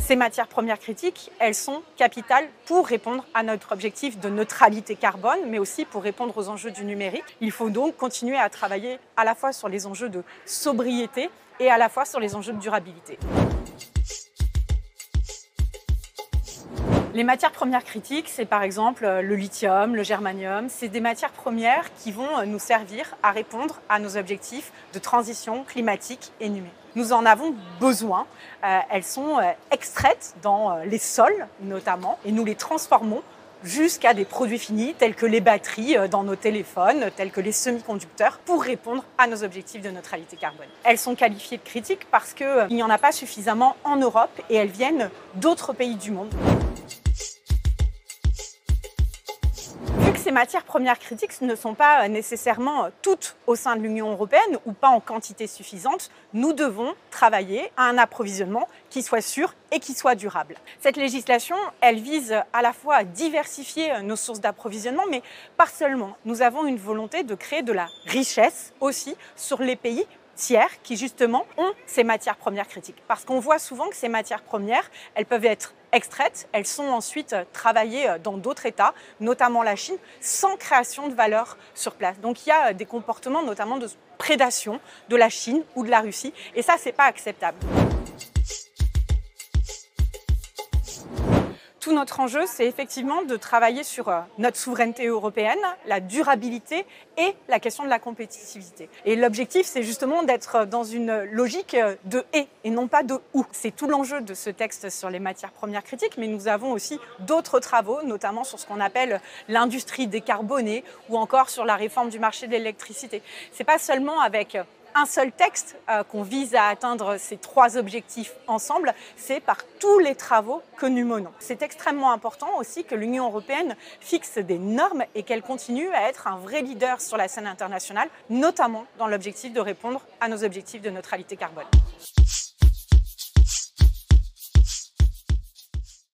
Ces matières premières critiques, elles sont capitales pour répondre à notre objectif de neutralité carbone, mais aussi pour répondre aux enjeux du numérique. Il faut donc continuer à travailler à la fois sur les enjeux de sobriété et à la fois sur les enjeux de durabilité. Les matières premières critiques, c'est par exemple le lithium, le germanium. C'est des matières premières qui vont nous servir à répondre à nos objectifs de transition climatique et numérique. Nous en avons besoin. Elles sont extraites dans les sols notamment et nous les transformons jusqu'à des produits finis tels que les batteries dans nos téléphones, tels que les semi-conducteurs pour répondre à nos objectifs de neutralité carbone. Elles sont qualifiées de critiques parce qu'il n'y en a pas suffisamment en Europe et elles viennent d'autres pays du monde. Vu que ces matières premières critiques ne sont pas nécessairement toutes au sein de l'Union européenne ou pas en quantité suffisante, nous devons travailler à un approvisionnement qui soit sûr et qui soit durable. Cette législation, elle vise à la fois à diversifier nos sources d'approvisionnement, mais pas seulement. Nous avons une volonté de créer de la richesse aussi sur les pays tiers qui justement ont ces matières premières critiques. Parce qu'on voit souvent que ces matières premières, elles peuvent être extraites, elles sont ensuite travaillées dans d'autres États, notamment la Chine, sans création de valeur sur place. Donc il y a des comportements notamment de prédation de la Chine ou de la Russie, et ça, c'est pas acceptable. Tout notre enjeu, c'est effectivement de travailler sur notre souveraineté européenne, la durabilité et la question de la compétitivité. Et l'objectif, c'est justement d'être dans une logique de et non pas de ou. C'est tout l'enjeu de ce texte sur les matières premières critiques, mais nous avons aussi d'autres travaux, notamment sur ce qu'on appelle l'industrie décarbonée ou encore sur la réforme du marché de l'électricité. C'est pas seulement avec un seul texte qu'on vise à atteindre ces trois objectifs ensemble, c'est par tous les travaux que nous menons. C'est extrêmement important aussi que l'Union européenne fixe des normes et qu'elle continue à être un vrai leader sur la scène internationale, notamment dans l'objectif de répondre à nos objectifs de neutralité carbone.